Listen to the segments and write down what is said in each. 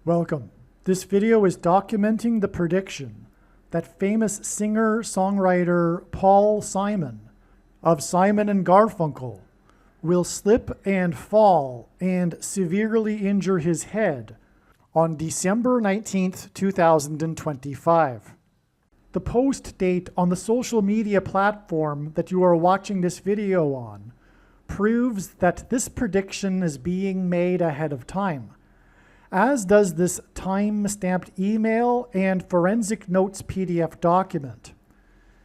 Welcome. This video is documenting the prediction that famous singer-songwriter Paul Simon of Simon and Garfunkel will slip and fall and severely injure his head on December 19th, 2025. The post date on the social media platform that you are watching this video on proves that this prediction is being made ahead of time, as does this time-stamped email and forensic notes PDF document.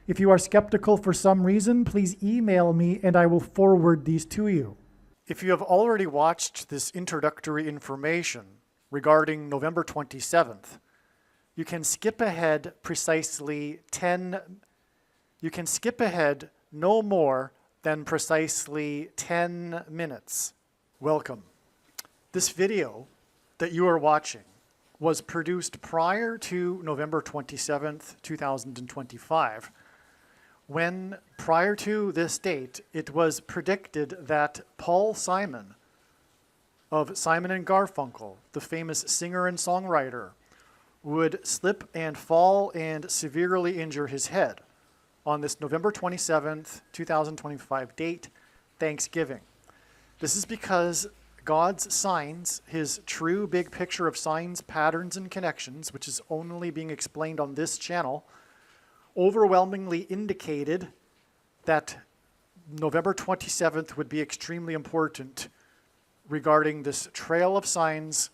If you are skeptical for some reason, please email me and I will forward these to you. If you have already watched this introductory information regarding November 27th, you can skip ahead no more than precisely 10 minutes. Welcome. This video that you are watching was produced prior to November 27th, 2025, when prior to this date, it was predicted that Paul Simon of Simon and Garfunkel, the famous singer and songwriter, would slip and fall and severely injure his head on this November 27th, 2025 date, Thanksgiving. This is because God's signs, his true big picture of signs, patterns, and connections, which is only being explained on this channel, overwhelmingly indicated that November 27th would be extremely important regarding this trail of signs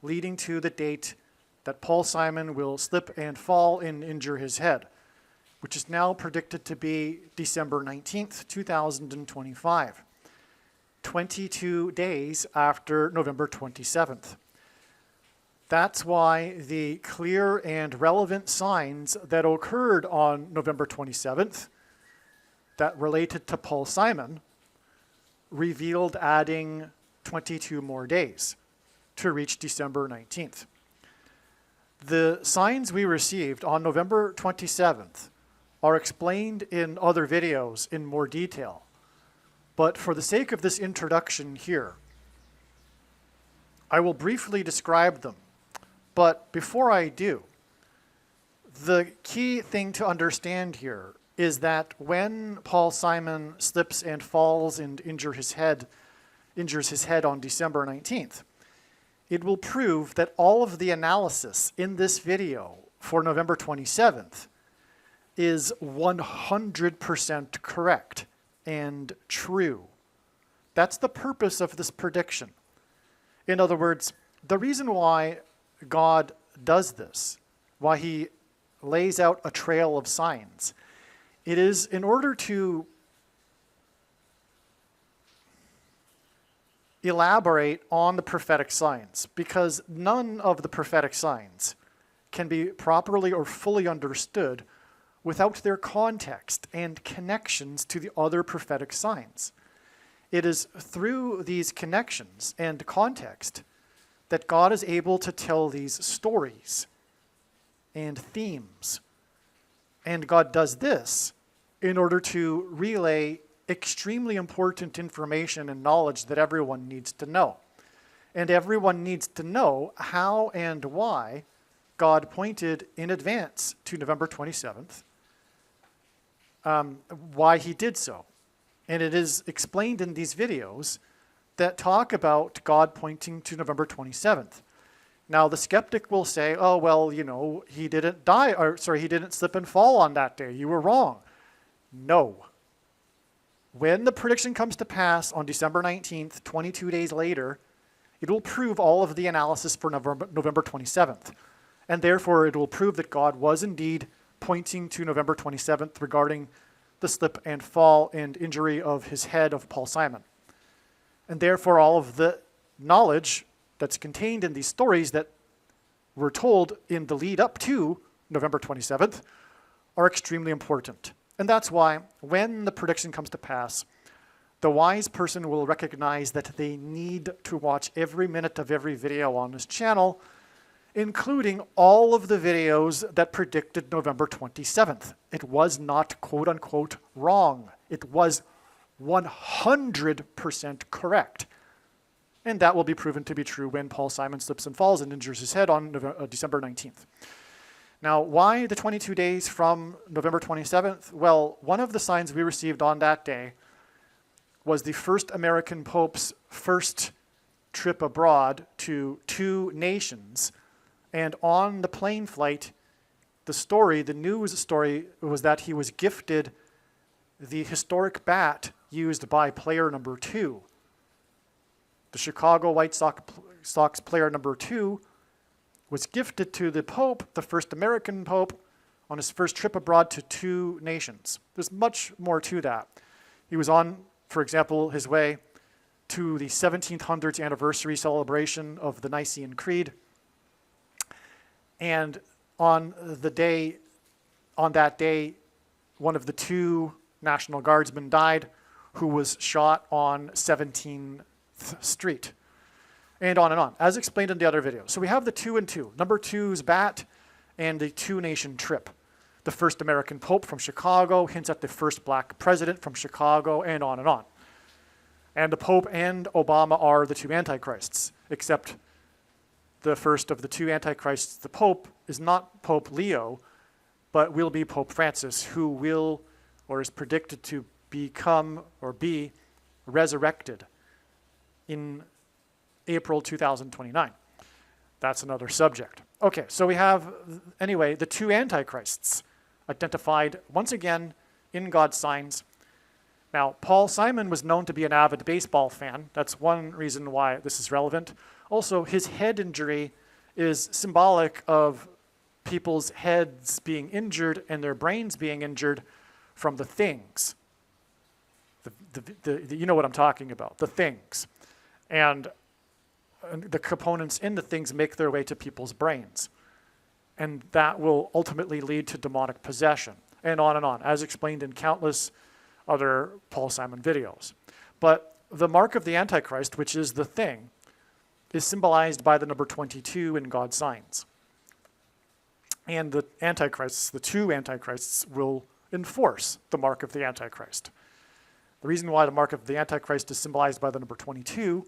leading to the date that Paul Simon will slip and fall and injure his head, which is now predicted to be December 19th, 2025, 22 days after November 27th. That's why the clear and relevant signs that occurred on November 27th that related to Paul Simon revealed adding 22 more days to reach December 19th. The signs we received on November 27th are explained in other videos in more detail. But for the sake of this introduction here, I will briefly describe them. But before I do, the key thing to understand here is that when Paul Simon slips and falls and injures his head on December 19th, it will prove that all of the analysis in this video for November 27th is 100% correct and true. That's the purpose of this prediction. In other words, the reason why God does this, why he lays out a trail of signs, it is in order to elaborate on the prophetic signs, because none of the prophetic signs can be properly or fully understood without their context and connections to the other prophetic signs. It is through these connections and context that God is able to tell these stories and themes. And God does this in order to relay extremely important information and knowledge that everyone needs to know. And everyone needs to know how and why God pointed in advance to November 27th, why he did so. And it is explained in these videos that talk about God pointing to November 27th. Now, the skeptic will say, oh, well, you know, he didn't slip and fall on that day. You were wrong. No. When the prediction comes to pass on December 19th, 22 days later, it will prove all of the analysis for November 27th. And therefore, it will prove that God was indeed pointing to November 27th regarding the slip and fall and injury of his head of Paul Simon. And therefore, all of the knowledge that's contained in these stories that were told in the lead up to November 27th are extremely important. And that's why when the prediction comes to pass, the wise person will recognize that they need to watch every minute of every video on this channel, including all of the videos that predicted November 27th. It was not quote unquote wrong. It was 100% correct. And that will be proven to be true when Paul Simon slips and falls and injures his head on December 19th. Now, why the 22 days from November 27th? Well, one of the signs we received on that day was the first American Pope's first trip abroad to 2 nations. And on the plane flight, the news story was that he was gifted the historic bat used by player number 2. The Chicago White Sox player number 2 was gifted to the Pope, the first American Pope, on his first trip abroad to 2 nations. There's much more to that. He was on, for example, his way to the 1700s anniversary celebration of the Nicene Creed. And on that day, one of the 2 National Guardsmen died, who was shot on 17th Street. And on, as explained in the other video. So we have the 2 and 2, number 2's bat and the 2-nation trip. The first American Pope from Chicago hints at the first black president from Chicago, and on and on. And the Pope and Obama are the 2 antichrists, except the first of the 2 antichrists, the Pope, is not Pope Leo, but will be Pope Francis, who will, or is predicted to become or be resurrected in April 2029. That's another subject. Okay, so we have, anyway, the 2 antichrists identified once again in God's signs. Now, Paul Simon was known to be an avid baseball fan. That's one reason why this is relevant. Also, his head injury is symbolic of people's heads being injured and their brains being injured from the things. You know what I'm talking about, the things. And the components in the things make their way to people's brains. And that will ultimately lead to demonic possession, and on, as explained in countless other Paul Simon videos. But the mark of the Antichrist, which is the thing, is symbolized by the number 22 in God's signs. And the Antichrists, the 2 Antichrists, will enforce the mark of the Antichrist. The reason why the mark of the Antichrist is symbolized by the number 22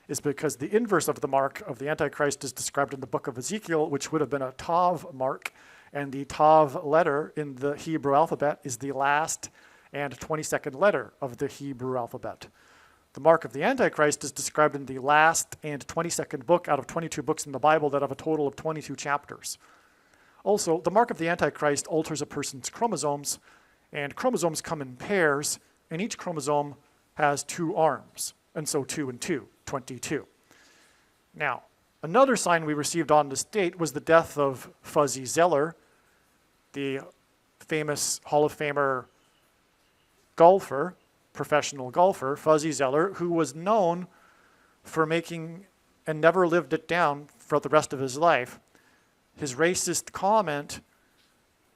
is because the inverse of the mark of the Antichrist is described in the book of Ezekiel, which would have been a Tav mark, and the Tav letter in the Hebrew alphabet is the last and 22nd letter of the Hebrew alphabet. The mark of the Antichrist is described in the last and 22nd book out of 22 books in the Bible that have a total of 22 chapters. Also, the mark of the Antichrist alters a person's chromosomes, and chromosomes come in pairs, and each chromosome has 2 arms, and so 2 and 2, 22. Now, another sign we received on this date was the death of Fuzzy Zoeller, the famous Hall of Famer golfer, professional golfer, Fuzzy Zoeller, who was known for making, and never lived it down for the rest of his life, his racist comment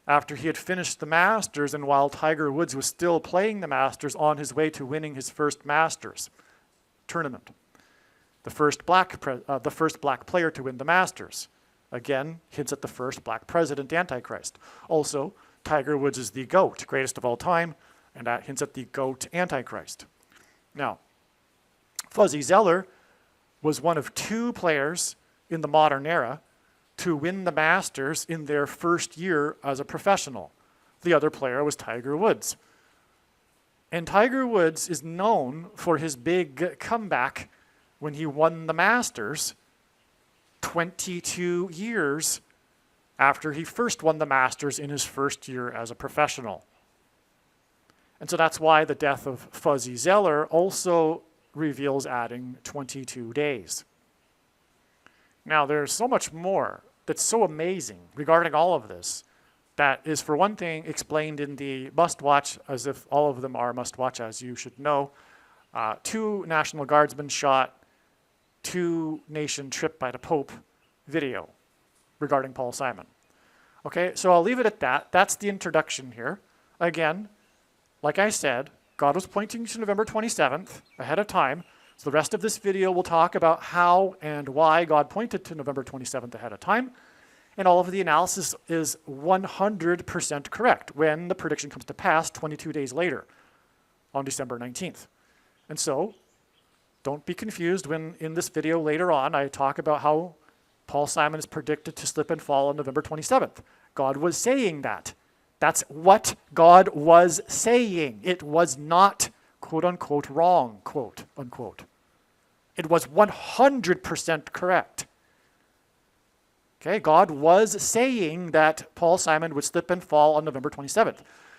after he had finished the Masters and while Tiger Woods was still playing the Masters on his way to winning his first Masters tournament. The first black player to win the Masters. Again, hints at the first black president, Antichrist. Also, Tiger Woods is the GOAT, greatest of all time, and that hints at the GOAT Antichrist. Now, Fuzzy Zoeller was one of 2 players in the modern era to win the Masters in their first year as a professional. The other player was Tiger Woods. And Tiger Woods is known for his big comeback when he won the Masters 22 years after he first won the Masters in his first year as a professional. And so that's why the death of Fuzzy Zoeller also reveals adding 22 days. Now, there's so much more that's so amazing regarding all of this that is, for one thing, explained in the must-watch, as if all of them are must-watch, as you should know. 2 National Guardsmen shot, 2-nation trip by the Pope video regarding Paul Simon. Okay, so I'll leave it at that. That's the introduction here. Again, like I said, God was pointing to November 27th ahead of time. So the rest of this video will talk about how and why God pointed to November 27th ahead of time. And all of the analysis is 100% correct when the prediction comes to pass 22 days later on December 19th. And so Don't be confused when in this video later on I talk about how Paul Simon is predicted to slip and fall on November 27th. God was saying that. That's what God was saying. It was not, quote unquote, wrong, quote unquote. It was 100% correct. Okay, God was saying that Paul Simon would slip and fall on November 27th.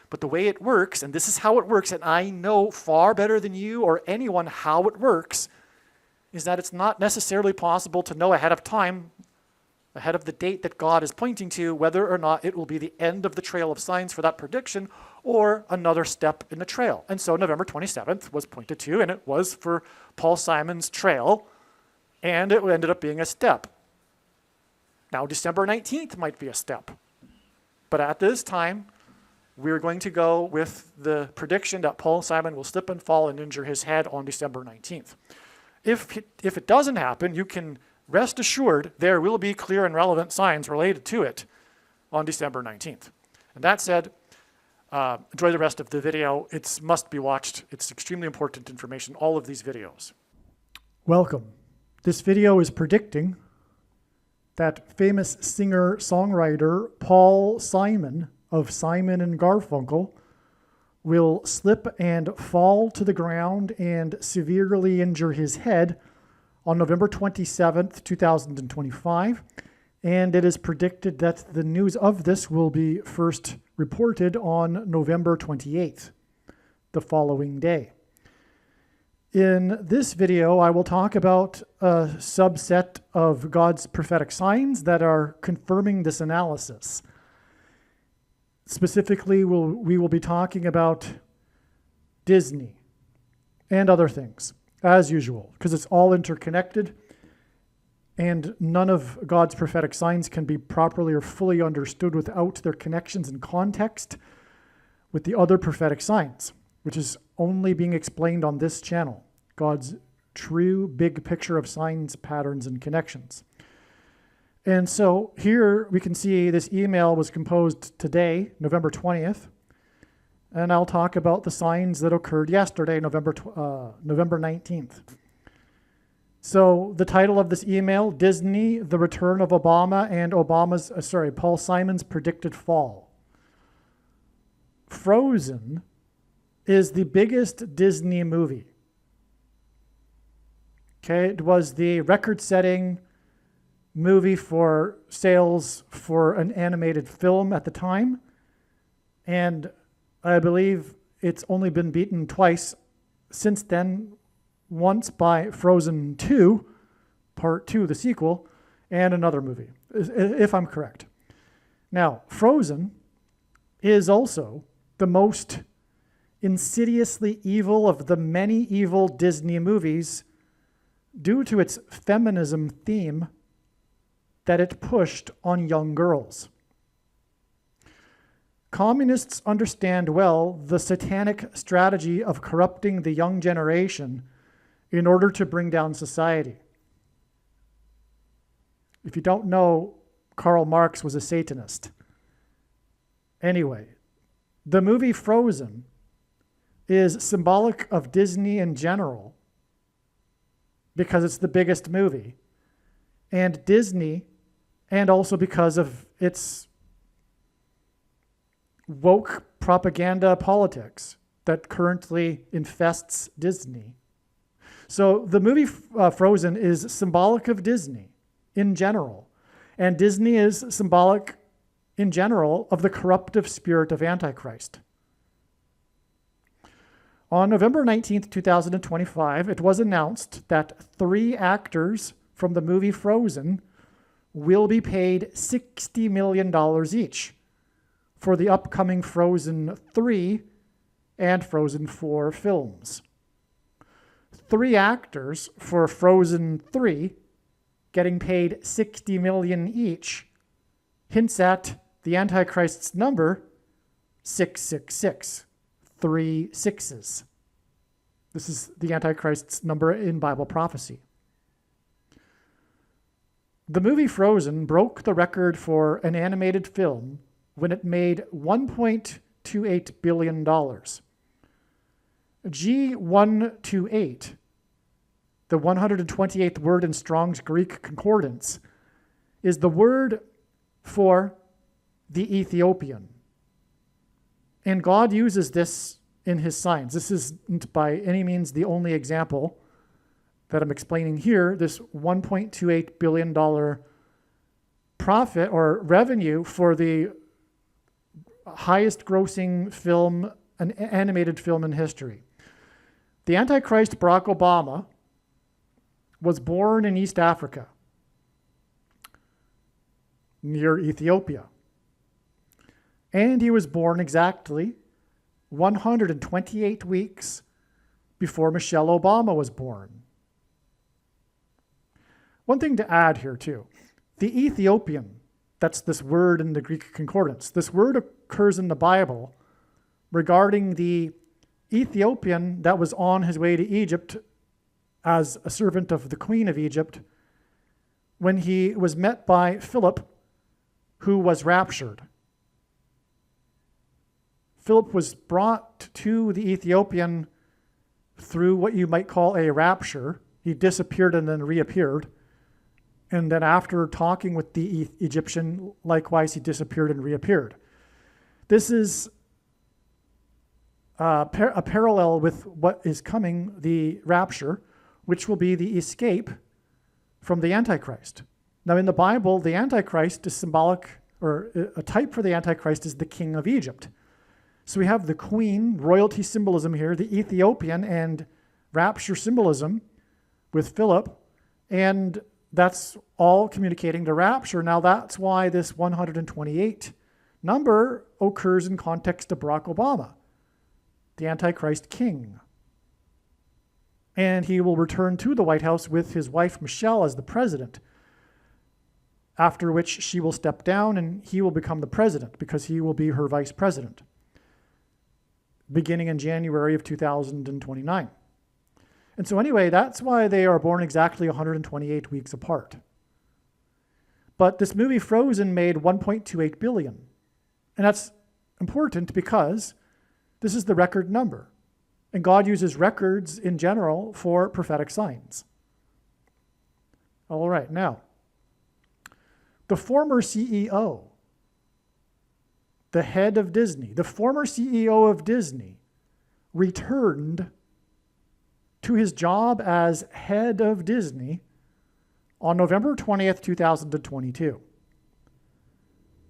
But the way it works, and this is how it works, and I know far better than you or anyone how it works, is that it's not necessarily possible to know ahead of time, ahead of the date that God is pointing to, whether or not it will be the end of the trail of signs for that prediction or another step in the trail. And so November 27th was pointed to, and it was for Paul Simon's trail, and it ended up being a step. Now December 19th might be a step. But at this time, we're going to go with the prediction that Paul Simon will slip and fall and injure his head on December 19th. If it doesn't happen, you can rest assured there will be clear and relevant signs related to it on December 19th. And that said, enjoy the rest of the video. It must be watched. It's extremely important information, all of these videos. Welcome. This video is predicting that famous singer-songwriter Paul Simon of Simon and Garfunkel will slip and fall to the ground and severely injure his head on November 27th, 2025. And it is predicted that the news of this will be first reported on November 28th, the following day. In this video, I will talk about a subset of God's prophetic signs that are confirming this analysis. Specifically, we will be talking about Disney and other things, as usual, because it's all interconnected, and none of God's prophetic signs can be properly or fully understood without their connections and context with the other prophetic signs, which is only being explained on this channel, God's true big picture of signs, patterns, and connections. And so here we can see this email was composed today, November 20th, and I'll talk about the signs that occurred yesterday, November 19th. So the title of this email, Disney, the return of Obama and Paul Simon's predicted fall. Frozen is the biggest Disney movie. Okay, it was the record-setting movie for sales for an animated film at the time, and I believe it's only been beaten twice since then, once by Frozen 2, Part 2, the sequel, and another movie, if I'm correct. Now, Frozen is also the most insidiously evil of the many evil Disney movies due to its feminism theme that it pushed on young girls. Communists understand well the satanic strategy of corrupting the young generation in order to bring down society. If you don't know, Karl Marx was a Satanist. Anyway, the movie Frozen is symbolic of Disney in general because it's the biggest movie, and Disney, and also because of its woke propaganda politics that currently infests Disney. So the movie Frozen is symbolic of Disney in general, and Disney is symbolic in general of the corruptive spirit of Antichrist. On November 19th, 2025, it was announced that 3 actors from the movie Frozen will be paid $60 million each for the upcoming Frozen 3 and Frozen 4 films. 3 actors for Frozen 3 getting paid $60 million each hints at the Antichrist's number 666, 3 sixes. This is the Antichrist's number in Bible prophecy. The movie Frozen broke the record for an animated film when it made $1.28 billion. G128 the 128th word in Strong's Greek Concordance, is the word for the Ethiopian. And God uses this in his signs. This isn't by any means the only example that I'm explaining here. This $1.28 billion profit or revenue for the highest grossing film, an animated film in history. The Antichrist, Barack Obama, was born in East Africa, near Ethiopia. And he was born exactly 128 weeks before Michelle Obama was born. One thing to add here too, the Ethiopian, that's this word in the Greek Concordance. This word occurs in the Bible regarding the Ethiopian that was on his way to Egypt as a servant of the Queen of Egypt when he was met by Philip, who was raptured. Philip was brought to the Ethiopian through what you might call a rapture. He disappeared and then reappeared. And then after talking with the Egyptian, likewise, he disappeared and reappeared. This is a parallel with what is coming, the rapture, which will be the escape from the Antichrist. Now, in the Bible, the Antichrist is symbolic, or a type for the Antichrist is the king of Egypt. So we have the queen, royalty symbolism here, the Ethiopian, and rapture symbolism with Philip, and that's all communicating to rapture. Now, that's why this 128 number occurs in context of Barack Obama, the Antichrist king. And he will return to the White House with his wife, Michelle, as the president, after which she will step down and he will become the president because he will be her vice president, beginning in January of 2029. And so anyway, that's why they are born exactly 128 weeks apart. But this movie Frozen made $1.28 billion. And that's important because this is the record number. And God uses records in general for prophetic signs. All right, now, the former CEO, the head of Disney, the former CEO of Disney, returned to his job as head of Disney on November 20th, 2022.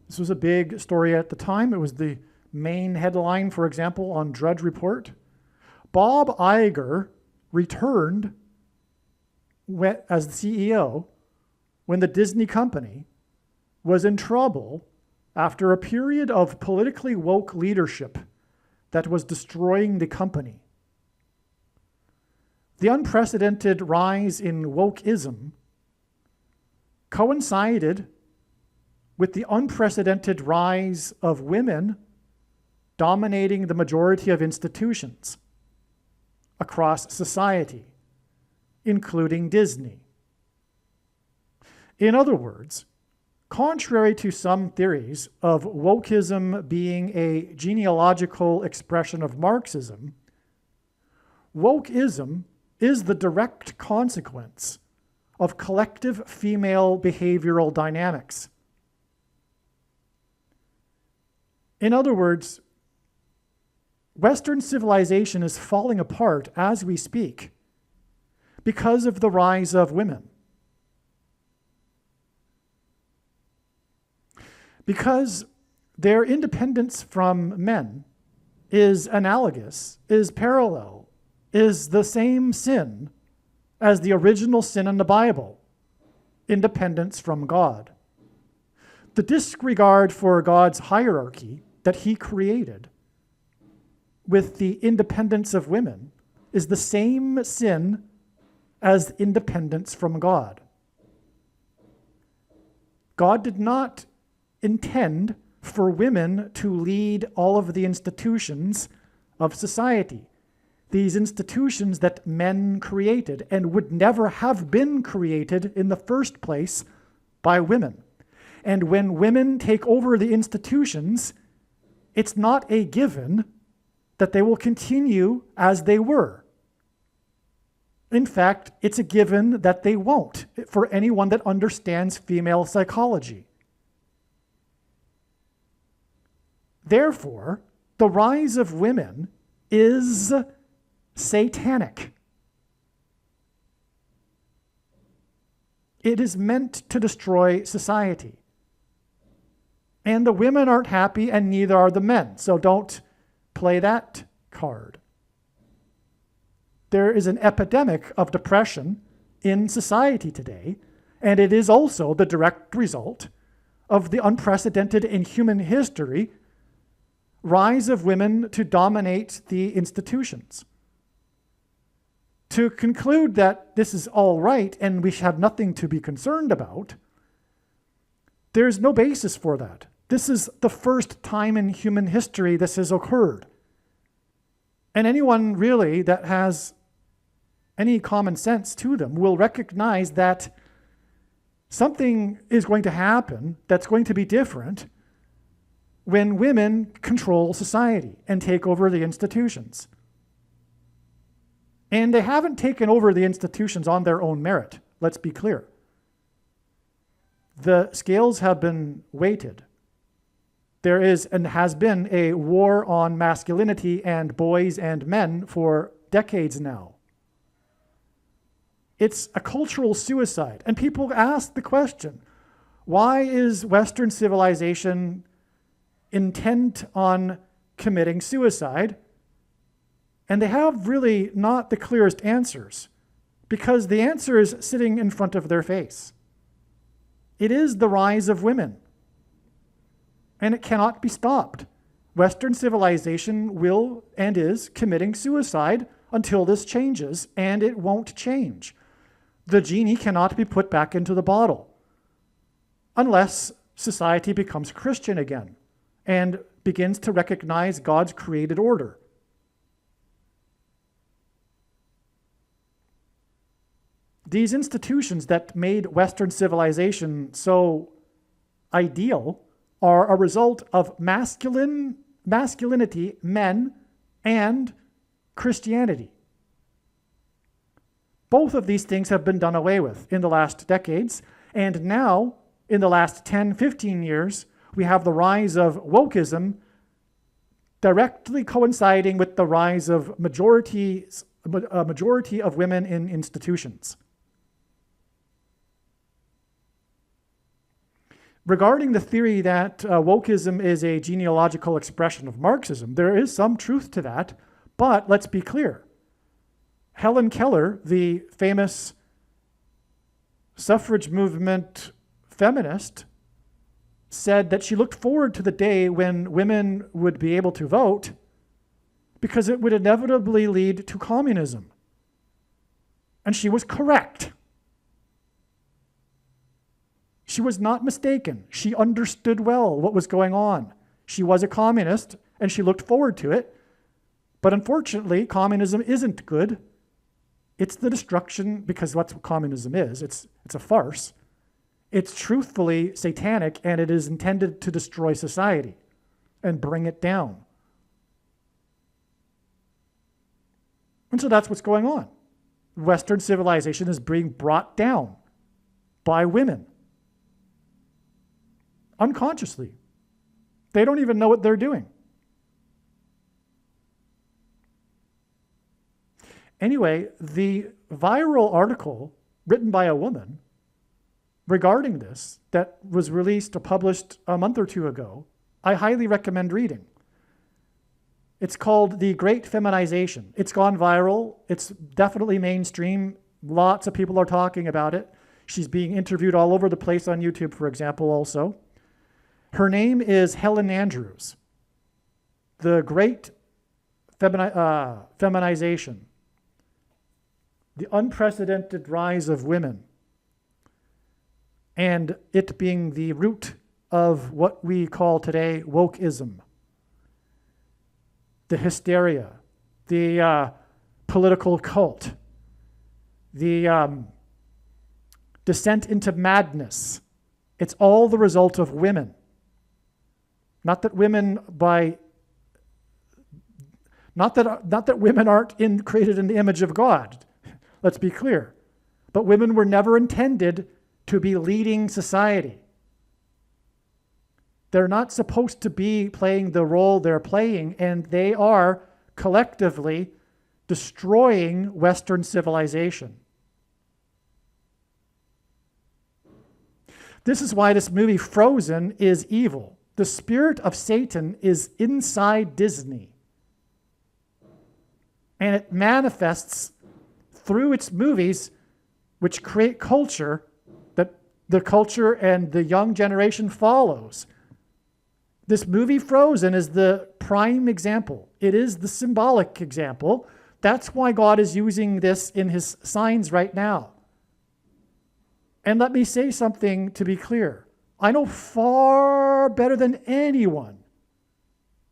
This was a big story at the time. It was the main headline, for example, on Drudge Report. Bob Iger returned as the CEO when the Disney company was in trouble after a period of politically woke leadership that was destroying the company. The unprecedented rise in wokeism coincided with the unprecedented rise of women dominating the majority of institutions across society, including Disney. In other words, contrary to some theories of wokeism being a genealogical expression of Marxism, wokeism is the direct consequence of collective female behavioral dynamics. In other words, Western civilization is falling apart as we speak because of the rise of women. Because their independence from men is analogous, is parallel, is the same sin as the original sin in the Bible, independence from God. The disregard for God's hierarchy that he created with the independence of women is the same sin as independence from God. God did not intend for women to lead all of the institutions of society. These institutions that men created and would never have been created in the first place by women. And when women take over the institutions, it's not a given that they will continue as they were. In fact, it's a given that they won't for anyone that understands female psychology. Therefore, the rise of women is satanic. It is meant to destroy society. And the women aren't happy, and neither are the men. So don't play that card. There is an epidemic of depression in society today, and it is also the direct result of the unprecedented in human history rise of women to dominate the institutions. To conclude that this is all right and we have nothing to be concerned about, there's no basis for that. This is the first time in human history this has occurred. And anyone really that has any common sense to them will recognize that something is going to happen that's going to be different when women control society and take over the institutions. And they haven't taken over the institutions on their own merit, let's be clear. The scales have been weighted. There is and has been a war on masculinity and boys and men for decades now. It's a cultural suicide. And people ask the question, why is Western civilization intent on committing suicide? And they have really not the clearest answers, because the answer is sitting in front of their face. It is the rise of women, and it cannot be stopped. Western civilization will and is committing suicide until this changes, and it won't change. The genie cannot be put back into the bottle unless society becomes Christian again and begins to recognize God's created order. These institutions that made Western civilization so ideal are a result of masculinity, men, and Christianity. Both of these things have been done away with in the last decades, and now, in the last 10, 15 years, we have the rise of wokeism directly coinciding with the rise of a majority of women in institutions. Regarding the theory that wokeism is a genealogical expression of Marxism, there is some truth to that, but let's be clear. Helen Keller, the famous suffrage movement feminist, said that she looked forward to the day when women would be able to vote because it would inevitably lead to communism. And she was correct. She was not mistaken. She understood well what was going on. She was a communist, and she looked forward to it. But unfortunately, communism isn't good. It's the destruction, because that's what communism is. It's a farce. It's truthfully satanic, and it is intended to destroy society and bring it down. And so that's what's going on. Western civilization is being brought down by women. Unconsciously. They don't even know what they're doing. Anyway, the viral article written by a woman regarding this that was released or published a month or two ago, I highly recommend reading. It's called The Great Feminization. It's gone viral. It's definitely mainstream. Lots of people are talking about it. She's being interviewed all over the place on YouTube, for example, also. Her name is Helen Andrews. The Great Feminization. The Unprecedented Rise of Women. And it being the root of what we call today wokeism. The hysteria, the political cult, the descent into madness. It's all the result of women. Not that women not that women aren't created in the image of God. let's be clear. But women were never intended to be leading society. They're not supposed to be playing the role they're playing, and they are collectively destroying Western civilization. This is why this movie Frozen is evil. The spirit of Satan is inside Disney. And it manifests through its movies, which create culture that the culture and the young generation follows. This movie Frozen is the prime example. It is the symbolic example. That's why God is using this in his signs right now. And let me say something to be clear. I know far better than anyone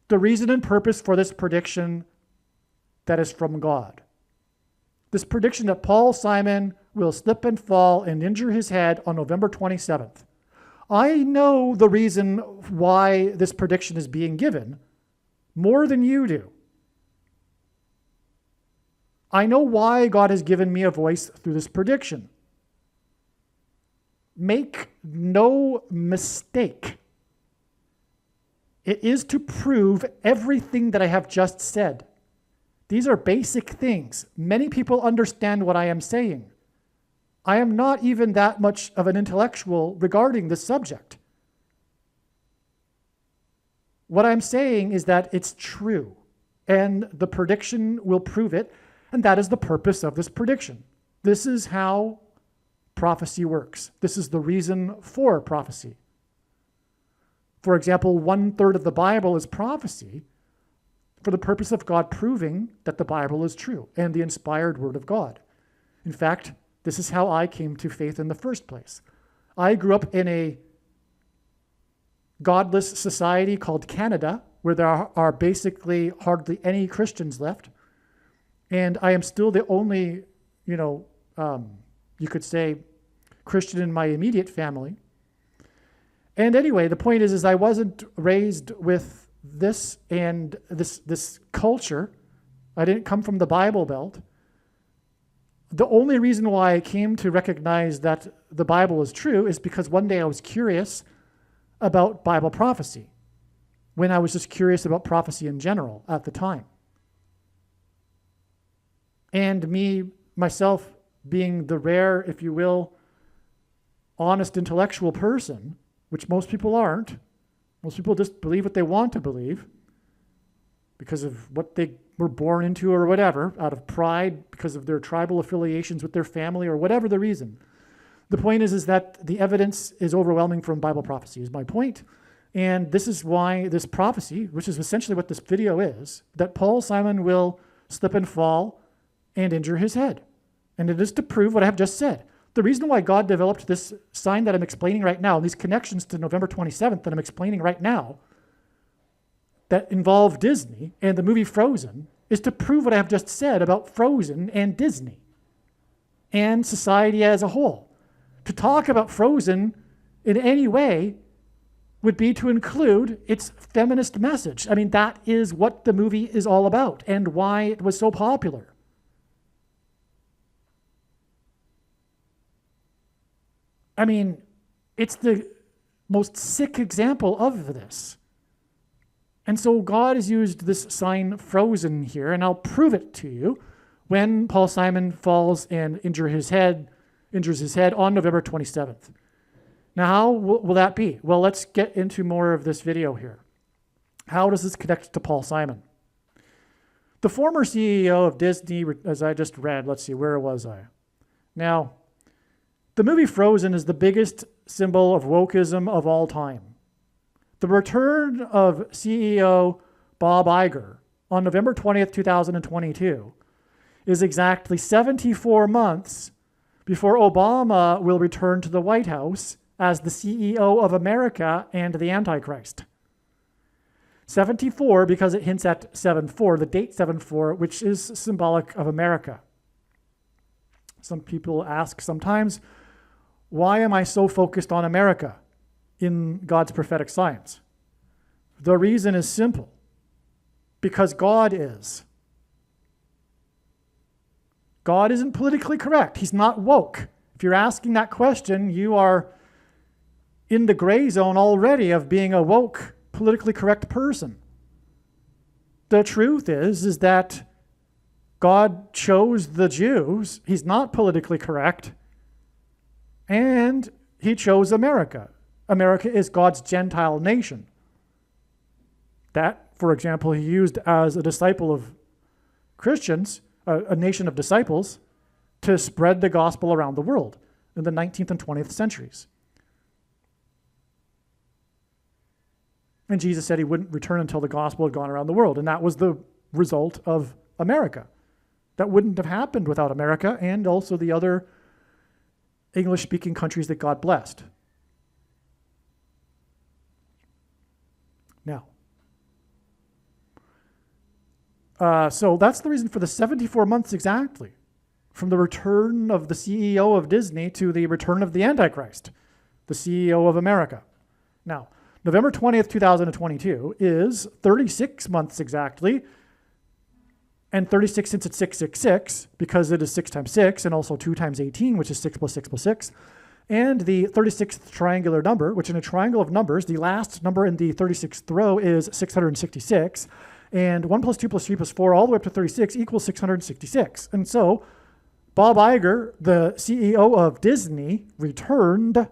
the reason and purpose for this prediction that is from God. This prediction that Paul Simon will slip and fall and injure his head on November 27th. I know the reason why this prediction is being given more than you do. I know why God has given me a voice through this prediction. Make no mistake. It is to prove everything that I have just said. These are basic things. Many people understand what I am saying. I am not even that much of an intellectual regarding this subject. What I'm saying is that it's true, and the prediction will prove it, and that is the purpose of this prediction. This is how prophecy works. This is the reason for prophecy. For example, 1/3 of the Bible is prophecy for the purpose of God proving that the Bible is true and the inspired word of God. In fact, this is how I came to faith in the first place. I grew up in a godless society called Canada, where there are basically hardly any Christians left. And I am still the only, you could say, Christian in my immediate family. And anyway, the point is I wasn't raised with this and this culture. I didn't come from the Bible Belt. The only reason why I came to recognize that the Bible is true is because one day I was curious about Bible prophecy, when I was just curious about prophecy in general at the time. And me, myself, being the rare, if you will, honest intellectual person, which most people aren't. Most people just believe what they want to believe because of what they were born into or whatever, out of pride, because of their tribal affiliations with their family or whatever the reason. The point is that the evidence is overwhelming from Bible prophecy, is my point. And this is why this prophecy, which is essentially what this video is, that Paul Simon will slip and fall and injure his head. And it is to prove what I have just said. The reason why God developed this sign that I'm explaining right now, these connections to November 27th that I'm explaining right now, that involve Disney and the movie Frozen, is to prove what I have just said about Frozen and Disney and society as a whole. To talk about Frozen in any way would be to include its feminist message. I mean, that is what the movie is all about and why it was so popular. I mean, it's the most sick example of this. And so God has used this sign Frozen here, and I'll prove it to you when Paul Simon falls and injures his head on November 27th. Now, how will that be? Well, let's get into more of this video here. How does this connect to Paul Simon? The former CEO of Disney, as I just read, let's see, where was I? Now, the movie Frozen is the biggest symbol of wokeism of all time. The return of CEO Bob Iger on November 20th, 2022 is exactly 74 months before Obama will return to the White House as the CEO of America and the Antichrist. 74 because it hints at 7-4, the date 7-4, which is symbolic of America. Some people ask sometimes, why am I so focused on America in God's prophetic signs? The reason is simple. Because God is. God isn't politically correct. He's not woke. If you're asking that question, you are in the gray zone already of being a woke, politically correct person. The truth is that God chose the Jews. He's not politically correct. And he chose America. America is God's Gentile nation. That, for example, he used as a disciple of Christians, a nation of disciples, to spread the gospel around the world in the 19th and 20th centuries. And Jesus said he wouldn't return until the gospel had gone around the world. And that was the result of America. That wouldn't have happened without America and also the other English-speaking countries that God blessed. Now, so that's the reason for the 74 months exactly, from the return of the CEO of Disney to the return of the Antichrist, the CEO of America. Now, November 20th, 2022 is 36 months exactly, and 36 since it's 666, because it is 6 times 6, and also 2 times 18, which is 6 plus 6 plus 6, and the 36th triangular number, which in a triangle of numbers, the last number in the 36th row is 666, and 1 plus 2 plus 3 plus 4 all the way up to 36 equals 666. And so Bob Iger, the CEO of Disney, returned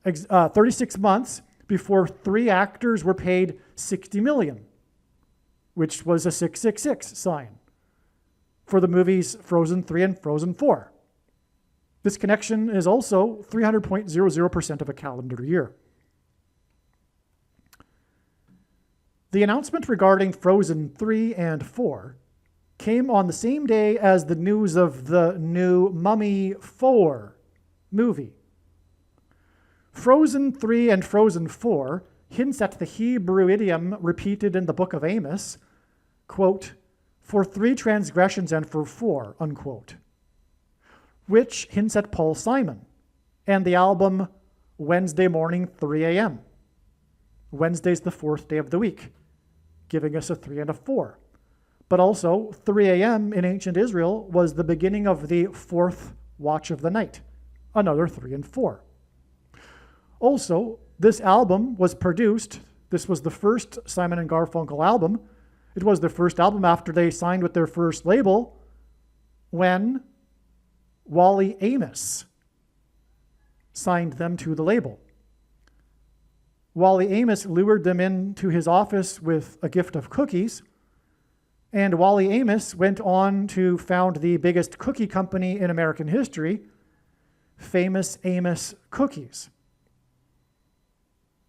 36 months before 3 actors were paid $60 million, which was a 666 sign for the movies Frozen 3 and Frozen 4. This connection is also 300.00% of a calendar year. The announcement regarding Frozen 3 and 4 came on the same day as the news of the new Mummy 4 movie. Frozen 3 and Frozen 4 hints at the Hebrew idiom repeated in the book of Amos, quote, for 3 transgressions and for 4, unquote, which hints at Paul Simon and the album Wednesday Morning 3 a.m. Wednesday's the 4th day of the week, giving us a 3 and a 4. But also, 3 a.m. in ancient Israel was the beginning of the 4th watch of the night, another 3 and 4. Also, this album was produced, this was the first Simon and Garfunkel album. It was their first album after they signed with their first label when Wally Amos signed them to the label. Wally Amos lured them into his office with a gift of cookies, and Wally Amos went on to found the biggest cookie company in American history, Famous Amos Cookies,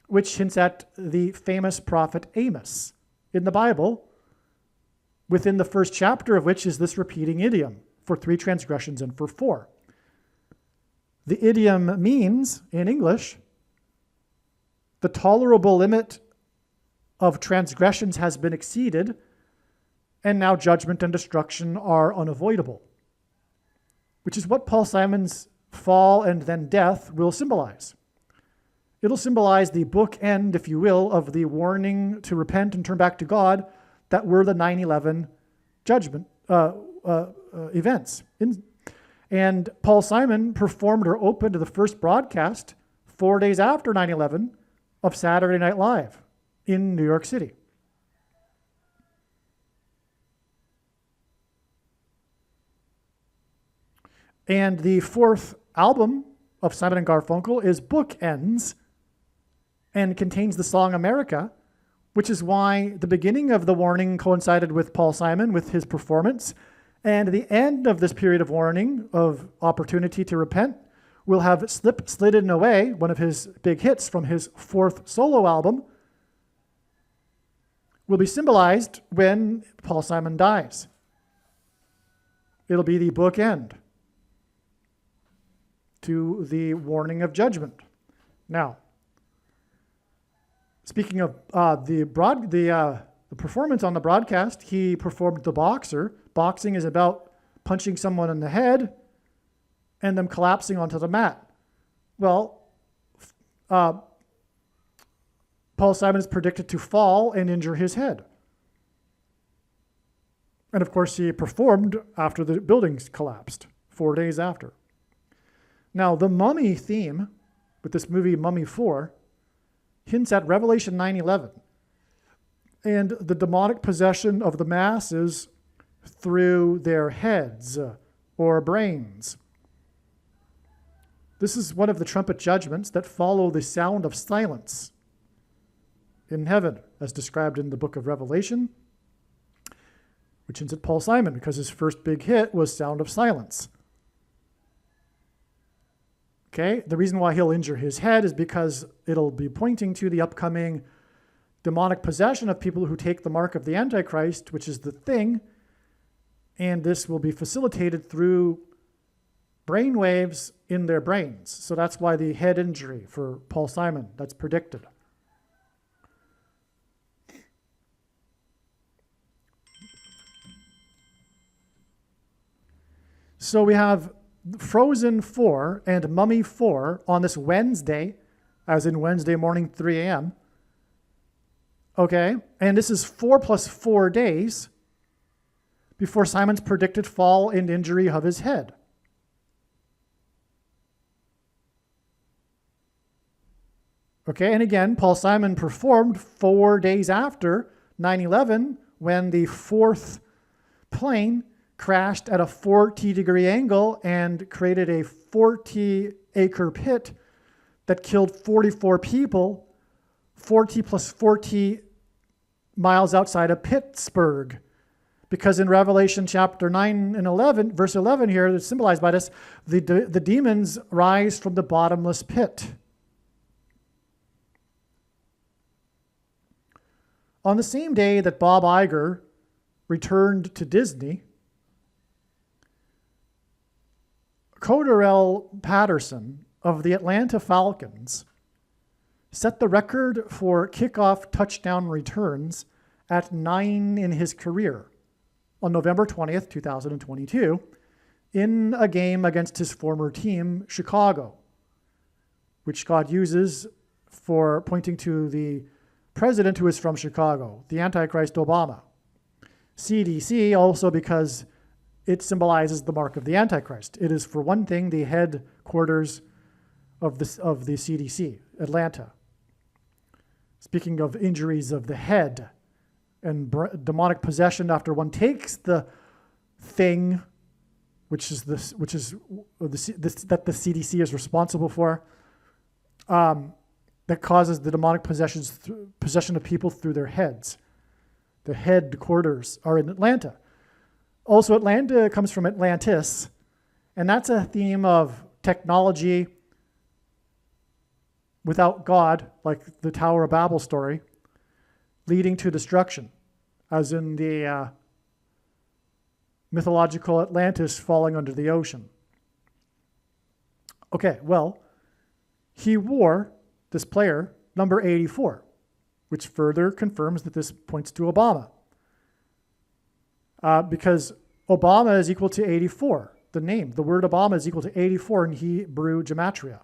which hints at the famous prophet Amos in the Bible, within the first chapter of which is this repeating idiom, for 3 transgressions and for 4. The idiom means, in English, the tolerable limit of transgressions has been exceeded, and now judgment and destruction are unavoidable, which is what Paul Simon's fall and then death will symbolize. It'll symbolize the bookend, if you will, of the warning to repent and turn back to God that were the 9/11 judgment events. And Paul Simon performed or opened the first broadcast 4 days after 9/11 of Saturday Night Live in New York City. And the 4th album of Simon and Garfunkel is Bookends and contains the song America, which is why the beginning of the warning coincided with Paul Simon, with his performance, and the end of this period of warning, of opportunity to repent, will have Slidden Away, one of his big hits from his 4th solo album, will be symbolized when Paul Simon dies. It'll be the bookend to the warning of judgment. Now, speaking of the performance on the broadcast, he performed The Boxer. Boxing is about punching someone in the head and them collapsing onto the mat. Well, Paul Simon is predicted to fall and injure his head. And of course, he performed after the buildings collapsed, 4 days after. Now, the mummy theme with this movie Mummy 4 hints at Revelation 9:11 and the demonic possession of the masses through their heads or brains. This is one of the trumpet judgments that follow the sound of silence in heaven, as described in the book of Revelation, which hints at Paul Simon, because his first big hit was Sound of Silence. Okay, the reason why he'll injure his head is because it'll be pointing to the upcoming demonic possession of people who take the mark of the Antichrist, which is the thing, and this will be facilitated through brain waves in their brains. So that's why the head injury for Paul Simon, that's predicted. So we have Frozen 4 and Mummy 4 on this Wednesday, as in Wednesday morning, 3 a.m. Okay, and this is 4 plus 4 days before Simon's predicted fall and injury of his head. Okay, and again, Paul Simon performed 4 days after 9/11 when the fourth plane crashed at a 40-degree angle and created a 40-acre pit that killed 44 people, 40 plus 40 miles outside of Pittsburgh. Because in Revelation chapter 9 and 11, verse 11 here, it's symbolized by this, the demons rise from the bottomless pit. On the same day that Bob Iger returned to Disney, Cordarrelle Patterson of the Atlanta Falcons set the record for kickoff touchdown returns at 9 in his career on November 20th, 2022, in a game against his former team, Chicago, which God uses for pointing to the president who is from Chicago, the Antichrist Obama. CDC also because it symbolizes the mark of the Antichrist. It is, for one thing, the headquarters of the CDC, Atlanta. Speaking of injuries of the head and demonic possession after one takes the thing, that the CDC is responsible for, that causes the demonic possession of people through their heads. The headquarters are in Atlanta. Also, Atlanta comes from Atlantis, and that's a theme of technology without God, like the Tower of Babel story, leading to destruction, as in the mythological Atlantis falling under the ocean. Okay, well, he wore, this player, number 84, which further confirms that this points to Obama. Because Obama is equal to 84, the word Obama is equal to 84 in Hebrew gematria.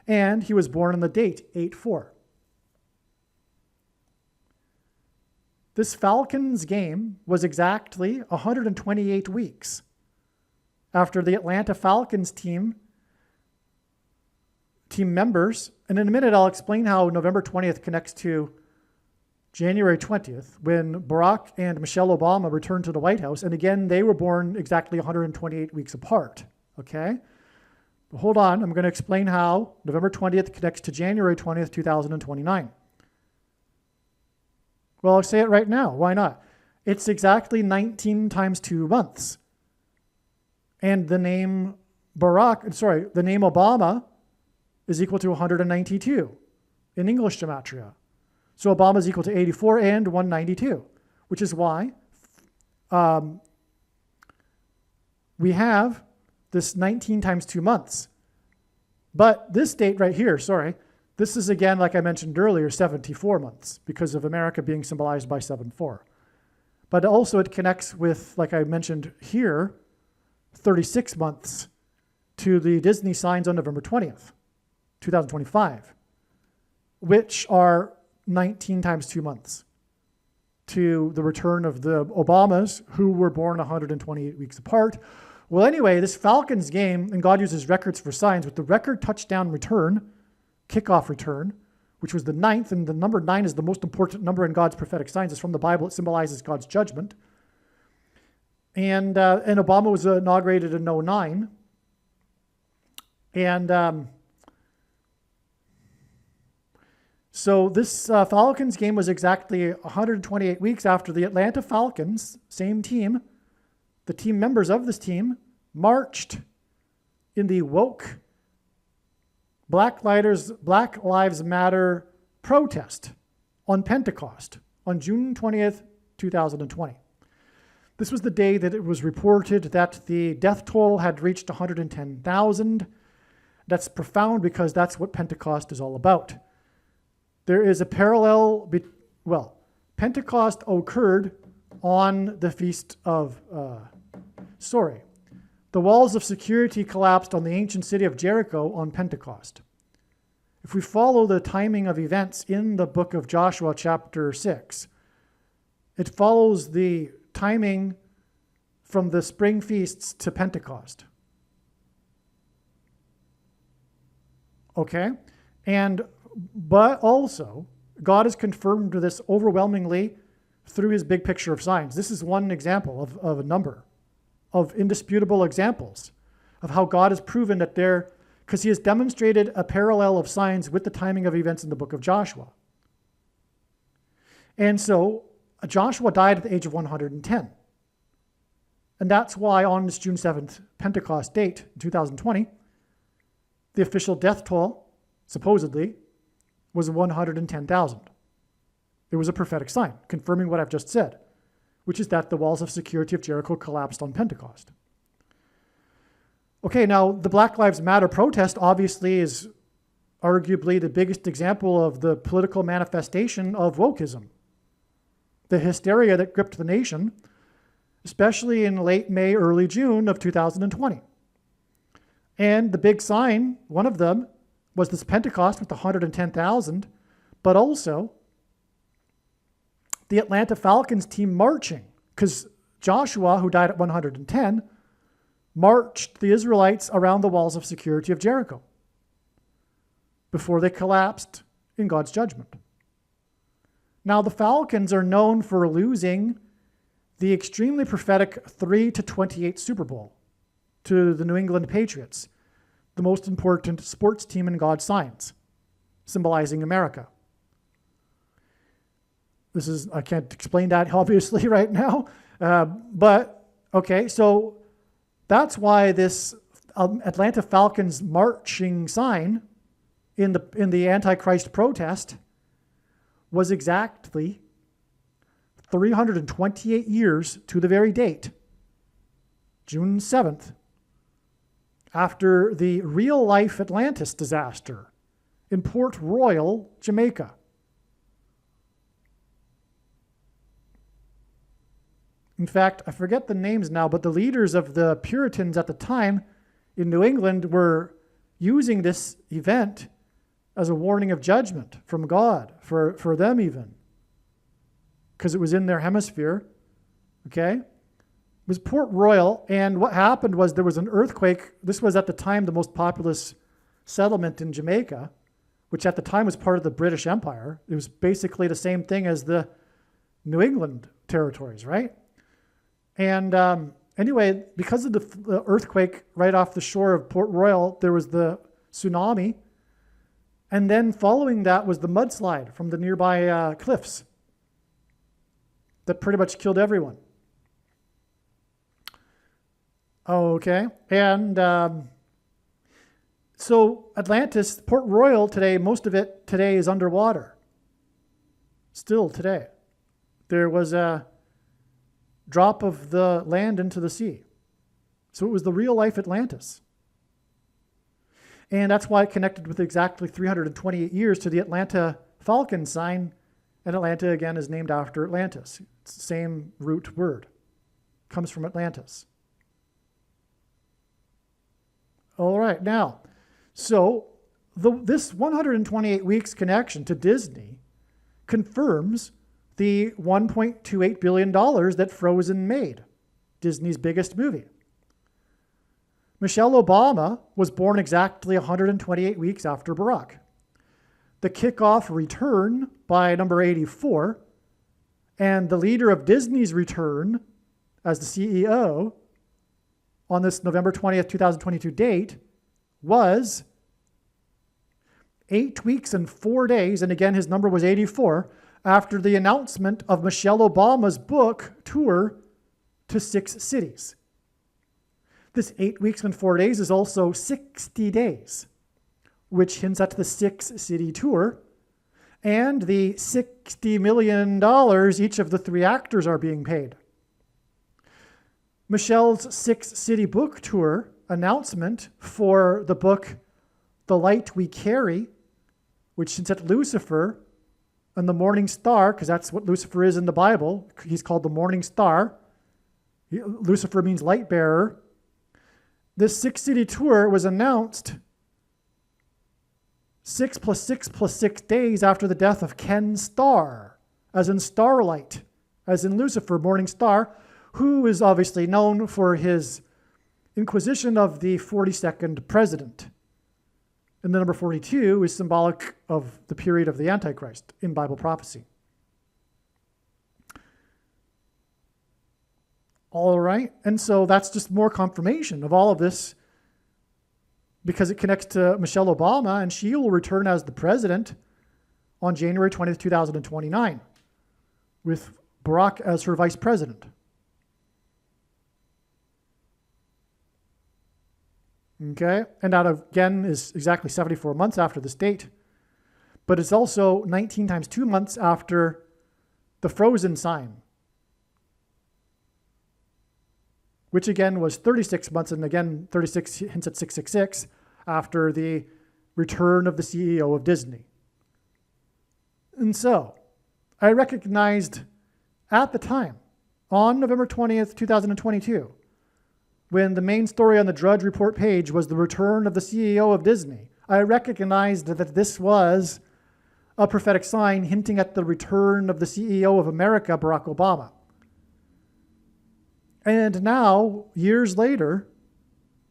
And he was born on the date 8/4. This Falcons game was exactly 128 weeks after the Atlanta Falcons team members, and in a minute I'll explain how November 20th connects to January 20th, when Barack and Michelle Obama returned to the White House, and again, they were born exactly 128 weeks apart, okay? But hold on, I'm going to explain how November 20th connects to January 20th, 2029. Well, I'll say it right now, why not? It's exactly 19 times 2 months. And the name Obama is equal to 192 in English gematria. So Obama is equal to 84 and 192, which is why we have this 19 times 2 months. But this date right here, this is again, like I mentioned earlier, 74 months because of America being symbolized by 7/4. But also it connects with, like I mentioned here, 36 months to the Disney signs on November 20th, 2025, which are 19 times 2 months. to the return of the Obamas, who were born 128 weeks apart. Well, anyway, this Falcons game, and God uses records for signs, with the record touchdown return, kickoff return, which was the 9th, and the number 9 is the most important number in God's prophetic signs. It's from the Bible. It symbolizes God's judgment. And Obama was inaugurated in 2009. And so this Falcons game was exactly 128 weeks after the Atlanta Falcons, same team, the team members of this team marched in the woke Black Lives Matter protest on Pentecost on June 20th, 2020. This was the day that it was reported that the death toll had reached 110,000. That's profound because that's what Pentecost is all about. There is a parallel, Pentecost occurred on the feast of, the walls of security collapsed on the ancient city of Jericho on Pentecost. If we follow the timing of events in the book of Joshua chapter 6, it follows the timing from the spring feasts to Pentecost. Okay? But also, God has confirmed this overwhelmingly through his big picture of signs. This is one example of a number of indisputable examples of how God has proven that because he has demonstrated a parallel of signs with the timing of events in the book of Joshua. And so Joshua died at the age of 110. And that's why on this June 7th Pentecost date, 2020, the official death toll, supposedly, was 110,000. It was a prophetic sign, confirming what I've just said, which is that the walls of security of Jericho collapsed on Pentecost. Okay, now the Black Lives Matter protest obviously is arguably the biggest example of the political manifestation of wokeism. The hysteria that gripped the nation, especially in late May, early June of 2020. And the big sign, one of them, was this Pentecost with 110,000, but also the Atlanta Falcons team marching, because Joshua, who died at 110, marched the Israelites around the walls of security of Jericho before they collapsed in God's judgment. Now, the Falcons are known for losing the extremely prophetic 3-28 Super Bowl to the New England Patriots, the most important sports team in God's signs, symbolizing America. I can't explain that obviously right now, but okay, so that's why this Atlanta Falcons marching sign in the Antichrist protest was exactly 328 years to the very date, June 7th, after the real-life Atlantis disaster in Port Royal, Jamaica. In fact, I forget the names now, but the leaders of the Puritans at the time in New England were using this event as a warning of judgment from God, for them even, because it was in their hemisphere, okay? It was Port Royal, and what happened was there was an earthquake. This was at the time the most populous settlement in Jamaica, which at the time was part of the British Empire. It was basically the same thing as the New England territories, right? And anyway, because of the earthquake right off the shore of Port Royal, there was the tsunami. And then following that was the mudslide from the nearby cliffs that pretty much killed everyone. Okay, and so Atlantis, Port Royal today, most of it today is underwater. Still today. There was a drop of the land into the sea. So it was the real life Atlantis. And that's why it connected with exactly 328 years to the Atlanta Falcon sign. And Atlanta, again, is named after Atlantis. It's the same root word. It comes from Atlantis. All right, now, so this 128 weeks connection to Disney confirms the $1.28 billion that Frozen made, Disney's biggest movie. Michelle Obama was born exactly 128 weeks after Barack. The kickoff return by number 84, and the leader of Disney's return as the CEO on this November 20th, 2022 date was 8 weeks and 4 days, and again his number was 84, after the announcement of Michelle Obama's book tour to 6 cities. This 8 weeks and 4 days is also 60 days, which hints at the 6-city tour, and the $60 million each of the 3 actors are being paid. Michelle's 6-city book tour announcement for the book The Light We Carry, which hints at Lucifer and the morning star, because that's what Lucifer is in the Bible. He's called the morning star. Lucifer means light bearer. This 6-city tour was announced 6 plus 6 plus 6 days after the death of Ken Starr, as in starlight, as in Lucifer, morning star, who is obviously known for his inquisition of the 42nd president. And the number 42 is symbolic of the period of the Antichrist in Bible prophecy. All right, and so that's just more confirmation of all of this, because it connects to Michelle Obama, and she will return as the president on January 20th, 2029, with Barack as her vice president. Okay, and that again is exactly 74 months after this date, but it's also 19 times 2 months after the Frozen sign, which again was 36 months, and again 36 hints at 666 after the return of the CEO of Disney. And so I recognized at the time, on November 20th, 2022, when the main story on the Drudge Report page was the return of the CEO of Disney, I recognized that this was a prophetic sign hinting at the return of the CEO of America, Barack Obama. And now, years later,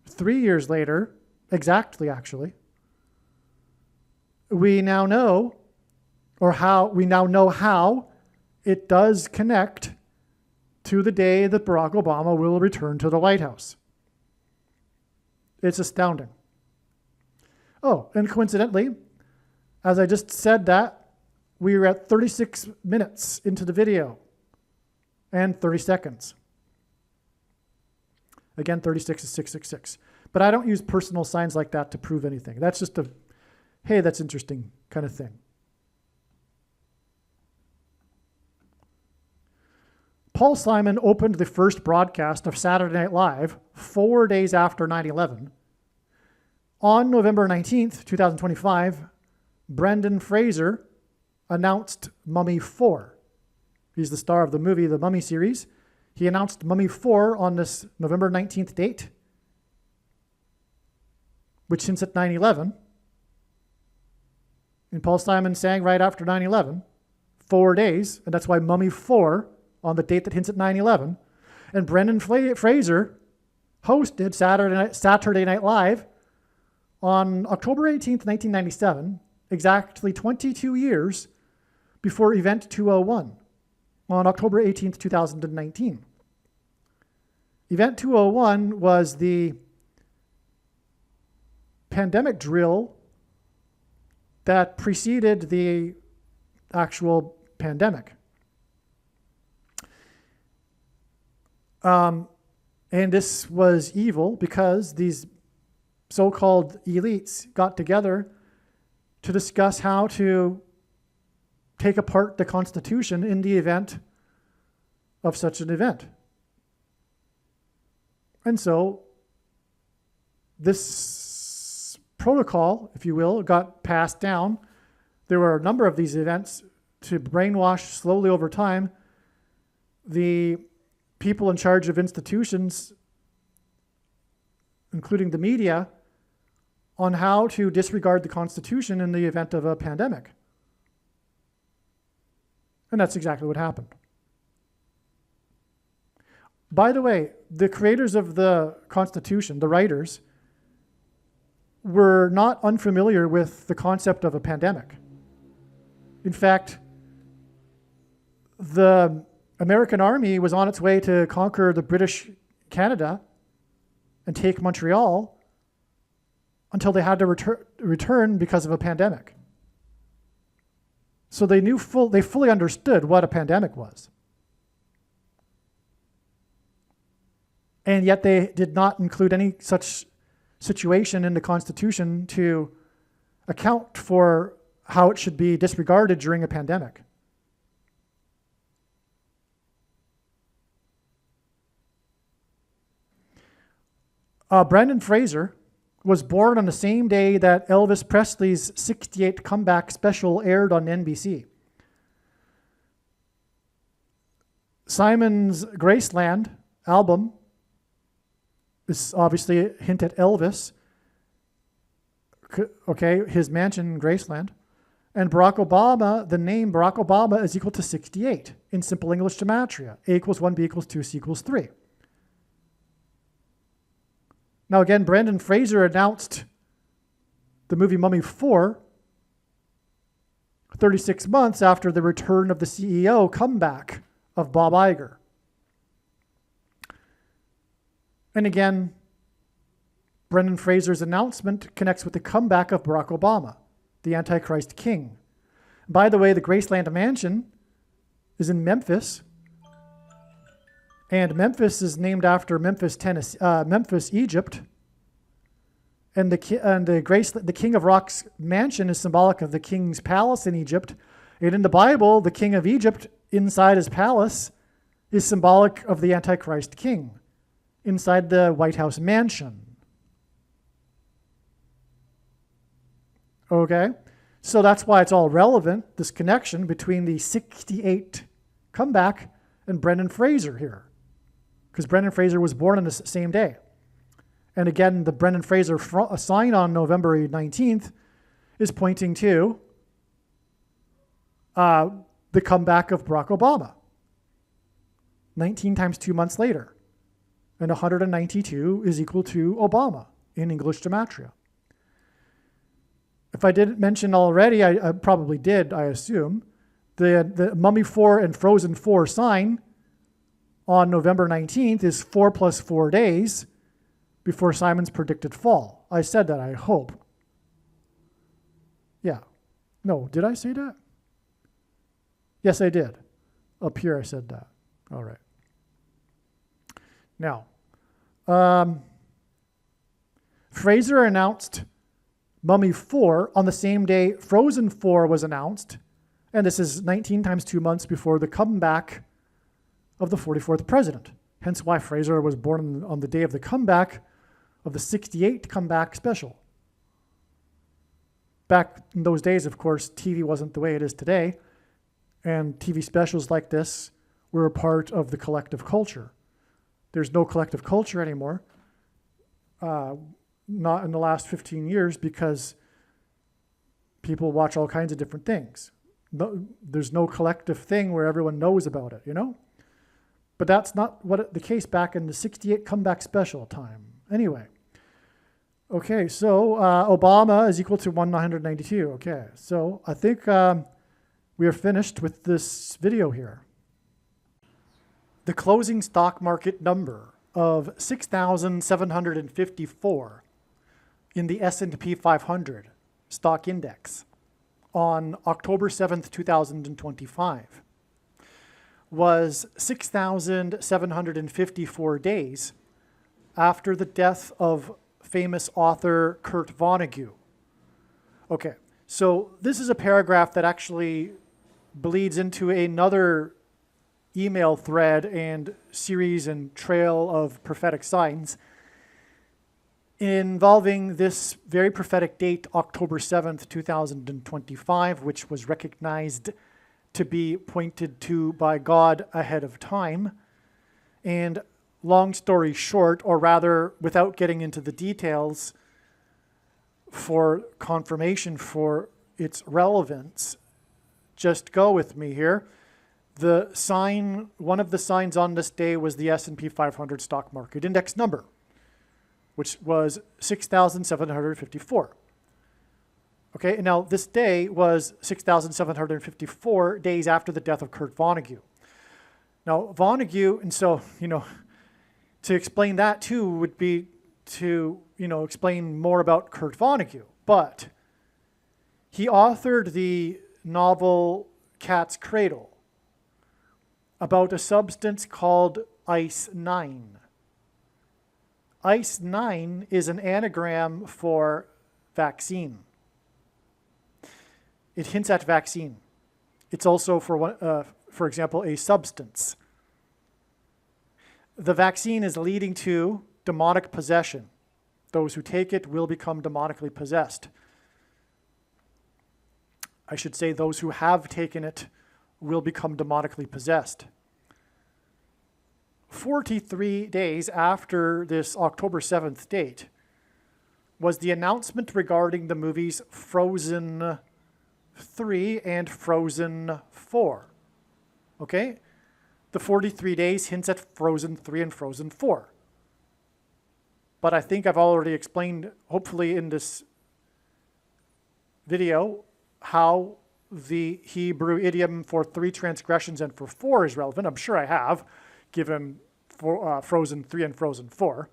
3 years later, exactly actually, we now know how it does connect to the day that Barack Obama will return to the White House. It's astounding. Oh, and coincidentally, as I just said that, we were at 36 minutes into the video and 30 seconds. Again, 36 is 666. But I don't use personal signs like that to prove anything. That's just a, hey, that's interesting kind of thing. Paul Simon opened the first broadcast of Saturday Night Live 4 days after 9/11. On November 19th, 2025, Brendan Fraser announced Mummy 4. He's the star of the movie, the Mummy series. He announced Mummy 4 on this November 19th date, which hints at 9/11. And Paul Simon sang right after 9/11, 4 days, and that's why Mummy 4 on the date that hints at 9/11. And Brendan Fraser hosted Saturday Night Live on October 18th, 1997, exactly 22 years before Event 201, on October 18th, 2019. Event 201 was the pandemic drill that preceded the actual pandemic. And this was evil because these so-called elites got together to discuss how to take apart the Constitution in the event of such an event. And so this protocol, if you will, got passed down. There were a number of these events to brainwash slowly over time the people in charge of institutions, including the media, on how to disregard the Constitution in the event of a pandemic. And that's exactly what happened. By the way, the creators of the Constitution, the writers, were not unfamiliar with the concept of a pandemic. In fact, the American army was on its way to conquer the British Canada and take Montreal until they had to return because of a pandemic. So they fully understood what a pandemic was. And yet they did not include any such situation in the Constitution to account for how it should be disregarded during a pandemic. Brendan Fraser was born on the same day that Elvis Presley's 68 Comeback special aired on NBC. Simon's Graceland album is obviously a hint at Elvis. Okay, his mansion, Graceland. And Barack Obama, the name Barack Obama is equal to 68 in simple English gematria. A equals 1, B equals 2, C equals 3. Now again, Brendan Fraser announced the movie Mummy 4 36 months after the return of the CEO comeback of Bob Iger. And again, Brendan Fraser's announcement connects with the comeback of Barack Obama, the Antichrist king. By the way, the Graceland Mansion is in Memphis. And Memphis is named after Memphis, Tennessee, Memphis, Egypt. And the King of Rock's mansion is symbolic of the king's palace in Egypt. And in the Bible, the king of Egypt, inside his palace, is symbolic of the Antichrist king, inside the White House mansion. Okay? So that's why it's all relevant, this connection between the 68 comeback and Brendan Fraser here. Because Brendan Fraser was born on the same day. And again, the Brendan Fraser sign on November 19th is pointing to the comeback of Barack Obama. 19 times 2 months later. And 192 is equal to Obama in English gematria. If I didn't mention already, I probably did, I assume, the Mummy 4 and Frozen 4 sign on November 19th is 4 plus 4 days before Simon's predicted fall. I said that, I hope. Yeah. No, did I say that? Yes, I did. Up here I said that. All right. Now, Fraser announced Mummy 4 on the same day Frozen 4 was announced, and this is 19 times 2 months before the comeback of the 44th president. Hence why Fraser was born on the day of the comeback of the 68 comeback special. Back in those days, of course, TV wasn't the way it is today, and TV specials like this were a part of the collective culture. There's no collective culture anymore, not in the last 15 years, because people watch all kinds of different things. There's no collective thing where everyone knows about it, you know? But that's not the case back in the 68 comeback special time. Anyway. Okay, so Obama is equal to 192. Okay, so I think we are finished with this video here. The closing stock market number of 6,754 in the S&P 500 stock index on October 7th, 2025 was 6,754 days after the death of famous author Kurt Vonnegut. Okay, so this is a paragraph that actually bleeds into another email thread and series and trail of prophetic signs involving this very prophetic date, October 7th, 2025, which was recognized to be pointed to by God ahead of time. And long story short, or rather, without getting into the details for confirmation for its relevance, just go with me here. The sign, one of the signs on this day was the S&P 500 stock market index number, which was 6,754. Okay, and now this day was 6,754 days after the death of Kurt Vonnegut. Now, Vonnegut, and so, to explain that too would be to, explain more about Kurt Vonnegut. But he authored the novel Cat's Cradle about a substance called ice-9. Ice-9 is an anagram for vaccine. It hints at vaccine. It's also, for example, a substance. The vaccine is leading to demonic possession. Those who take it will become demonically possessed. I should say those who have taken it will become demonically possessed. 43 days after this October 7th date was the announcement regarding the movies Frozen 3 and Frozen 4. Okay? The 43 days hints at Frozen 3 and Frozen 4. But I think I've already explained, hopefully in this video, how the Hebrew idiom for 3 transgressions and for 4 is relevant. I'm sure I have, given Frozen 3 and Frozen 4.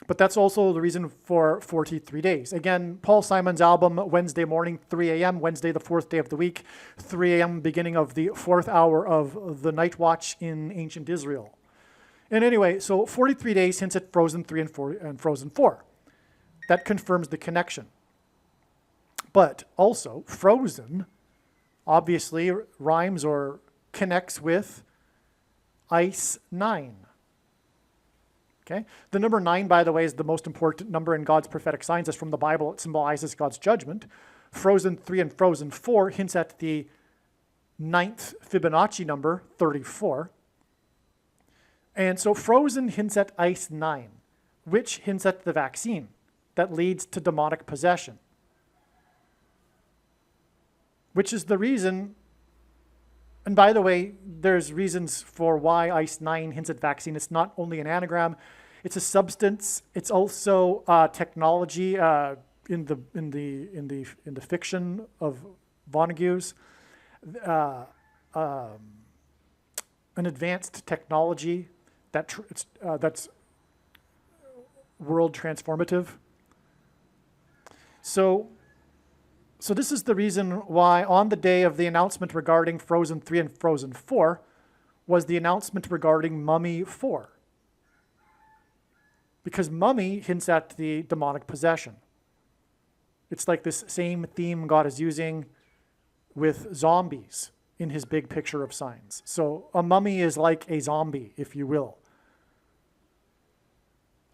But that's also the reason for 43 days. Again, Paul Simon's album, Wednesday morning, 3 a.m., Wednesday, the 4th day of the week, 3 a.m., beginning of the 4th hour of the night watch in ancient Israel. And anyway, so 43 days hints at Frozen 3 and Frozen 4. That confirms the connection. But also, Frozen obviously rhymes or connects with ice-9. Okay? The number 9, by the way, is the most important number in God's prophetic signs. It's from the Bible. It symbolizes God's judgment. Frozen 3 and Frozen 4 hints at the 9th Fibonacci number, 34. And so Frozen hints at ice-9, which hints at the vaccine that leads to demonic possession. Which is the reason, and by the way, there's reasons for why ice-9 hints at vaccine. It's not only an anagram, it's a substance. It's also technology in the fiction of Vonnegut's, an advanced technology that's world transformative. So this is the reason why on the day of the announcement regarding Frozen 3 and Frozen 4 was the announcement regarding Mummy 4. Because Mummy hints at the demonic possession. It's like this same theme God is using with zombies in his big picture of signs. So a mummy is like a zombie, if you will.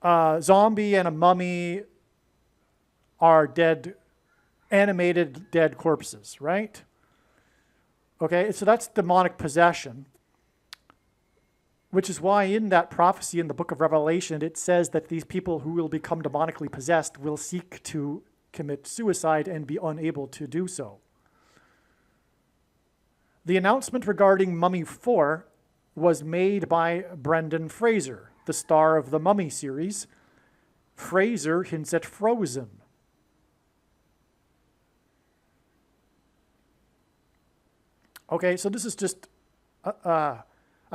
A zombie and a mummy are animated dead corpses, right? Okay, so that's demonic possession, which is why in that prophecy in the book of Revelation, it says that these people who will become demonically possessed will seek to commit suicide and be unable to do so. The announcement regarding Mummy 4 was made by Brendan Fraser, the star of the Mummy series. Fraser hints at Frozen. Okay, so this is just a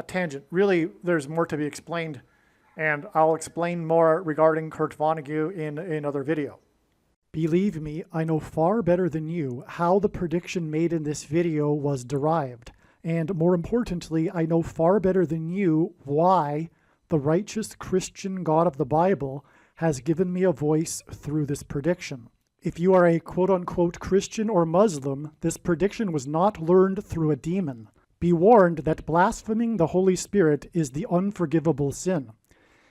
tangent. Really, there's more to be explained, and I'll explain more regarding Kurt Vonnegut in another video. Believe me, I know far better than you how the prediction made in this video was derived, and more importantly, I know far better than you why the righteous Christian God of the Bible has given me a voice through this prediction. If you are a quote-unquote Christian or Muslim, this prediction was not learned through a demon. Be warned that blaspheming the Holy Spirit is the unforgivable sin.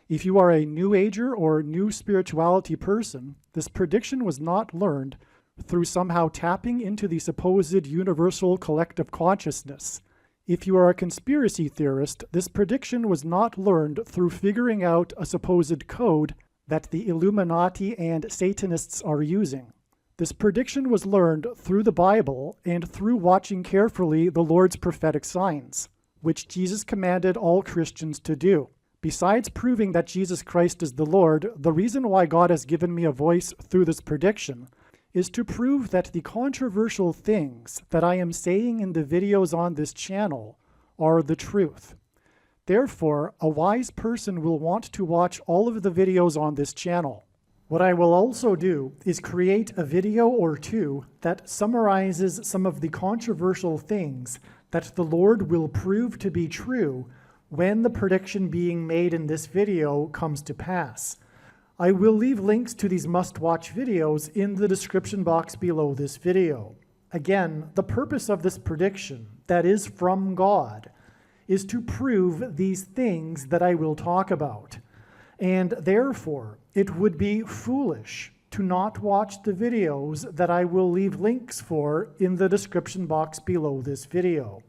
If you are a New Ager or New Spirituality person, this prediction was not learned through somehow tapping into the supposed universal collective consciousness. If you are a conspiracy theorist, this prediction was not learned through figuring out a supposed code that the Illuminati and Satanists are using. This prediction was learned through the Bible and through watching carefully the Lord's prophetic signs, which Jesus commanded all Christians to do. Besides proving that Jesus Christ is the Lord, the reason why God has given me a voice through this prediction is to prove that the controversial things that I am saying in the videos on this channel are the truth. Therefore, a wise person will want to watch all of the videos on this channel. What I will also do is create a video or two that summarizes some of the controversial things that the Lord will prove to be true when the prediction being made in this video comes to pass. I will leave links to these must-watch videos in the description box below this video. Again, the purpose of this prediction, that is from God, is to prove these things that I will talk about. And therefore, it would be foolish to not watch the videos that I will leave links for in the description box below this video.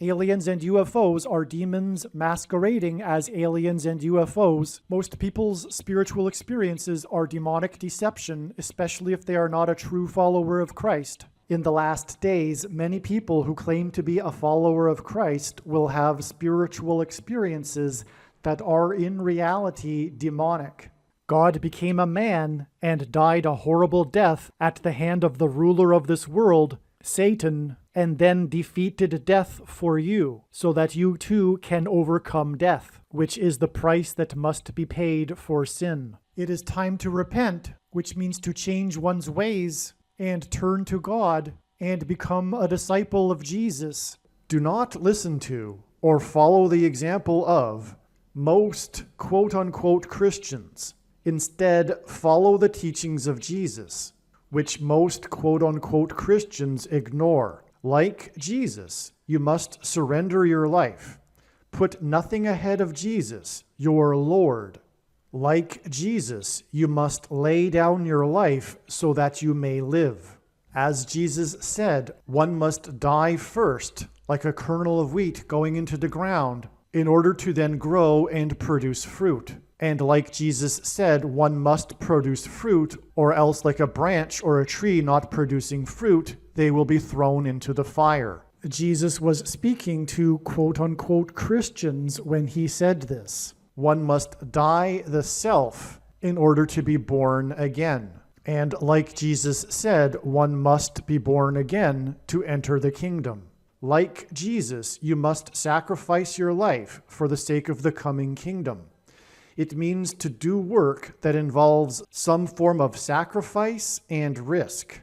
Aliens and UFOs are demons masquerading as aliens and UFOs. Most people's spiritual experiences are demonic deception, especially if they are not a true follower of Christ. In the last days, many people who claim to be a follower of Christ will have spiritual experiences that are in reality demonic. God became a man and died a horrible death at the hand of the ruler of this world, Satan, and then defeated death for you, so that you too can overcome death, which is the price that must be paid for sin. It is time to repent, which means to change one's ways and turn to God and become a disciple of Jesus. Do not listen to or follow the example of most quote-unquote Christians. Instead, follow the teachings of Jesus, which most quote-unquote Christians ignore. Like Jesus, you must surrender your life. Put nothing ahead of Jesus, your Lord. Like Jesus, you must lay down your life so that you may live. As Jesus said, one must die first, like a kernel of wheat going into the ground, in order to then grow and produce fruit. And like Jesus said, one must produce fruit, or else like a branch or a tree not producing fruit, they will be thrown into the fire. Jesus was speaking to quote-unquote Christians when he said this. One must die the self in order to be born again. And like Jesus said, one must be born again to enter the kingdom. Like Jesus, you must sacrifice your life for the sake of the coming kingdom. It means to do work that involves some form of sacrifice and risk.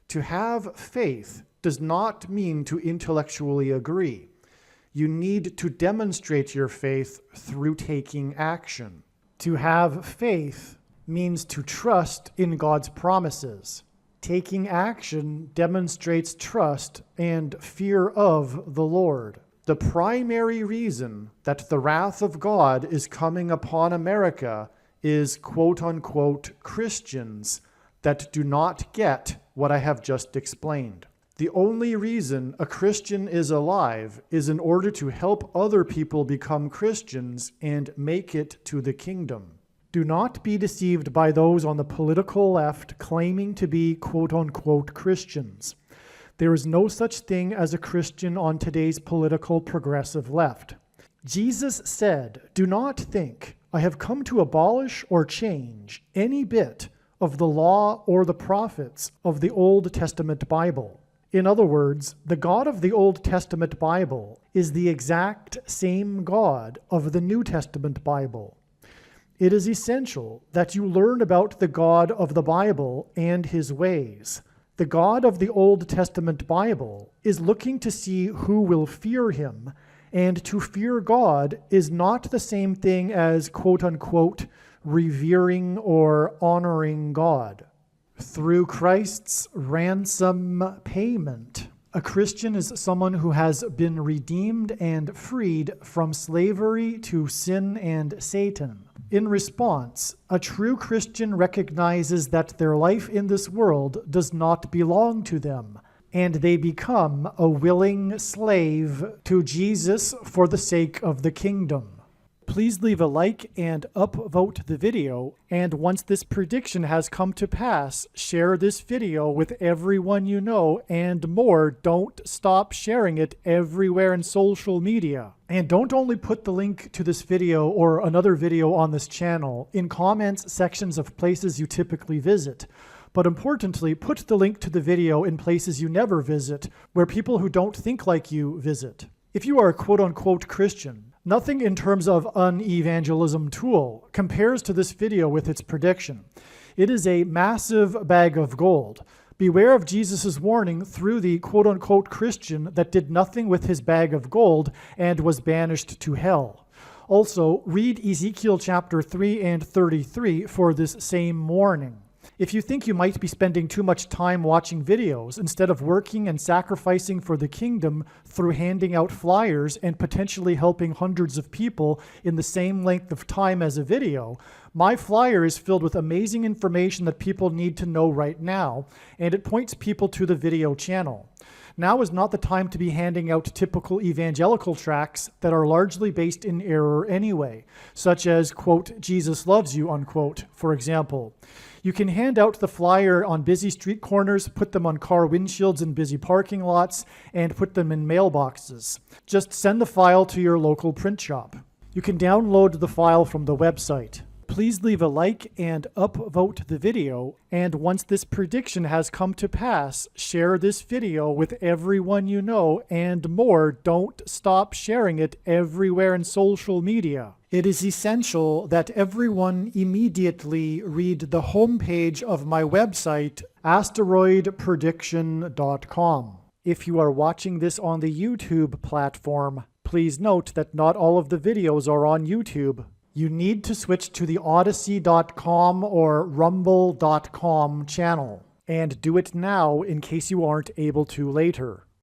To have faith does not mean to intellectually agree. You need to demonstrate your faith through taking action. To have faith means to trust in God's promises. Taking action demonstrates trust and fear of the Lord. The primary reason that the wrath of God is coming upon America is quote-unquote Christians that do not get what I have just explained. The only reason a Christian is alive is in order to help other people become Christians and make it to the kingdom. Do not be deceived by those on the political left claiming to be quote-unquote Christians. There is no such thing as a Christian on today's political progressive left. Jesus said, "Do not think I have come to abolish or change any bit of the law or the prophets of the Old Testament Bible." In other words, the God of the Old Testament Bible is the exact same God of the New Testament Bible. It is essential that you learn about the God of the Bible and his ways. The God of the Old Testament Bible is looking to see who will fear him, and to fear God is not the same thing as quote-unquote revering or honoring God. Through Christ's ransom payment, a Christian is someone who has been redeemed and freed from slavery to sin and Satan. In response, a true Christian recognizes that their life in this world does not belong to them, and they become a willing slave to Jesus for the sake of the kingdom. Please leave a like and upvote the video, and once this prediction has come to pass, share this video with everyone you know, and more, don't stop sharing it everywhere in social media. And don't only put the link to this video or another video on this channel in comments sections of places you typically visit, but importantly, put the link to the video in places you never visit, where people who don't think like you visit. If you are a quote-unquote Christian, nothing in terms of an evangelism tool compares to this video with its prediction. It is a massive bag of gold. Beware of Jesus' warning through the quote-unquote Christian that did nothing with his bag of gold and was banished to hell. Also, read Ezekiel chapter 3 and 33 for this same warning. If you think you might be spending too much time watching videos instead of working and sacrificing for the kingdom through handing out flyers and potentially helping hundreds of people in the same length of time as a video, my flyer is filled with amazing information that people need to know right now, and it points people to the video channel. Now is not the time to be handing out typical evangelical tracts that are largely based in error anyway, such as, quote, Jesus loves you, unquote, for example. You can hand out the flyer on busy street corners, put them on car windshields in busy parking lots, and put them in mailboxes. Just send the file to your local print shop. You can download the file from the website. Please leave a like and upvote the video, and once this prediction has come to pass, share this video with everyone you know, and more, don't stop sharing it everywhere in social media. It is essential that everyone immediately read the homepage of my website, asteroidprediction.com. If you are watching this on the YouTube platform, please note that not all of the videos are on YouTube. You need to switch to the Odyssey.com or Rumble.com channel, and do it now in case you aren't able to later.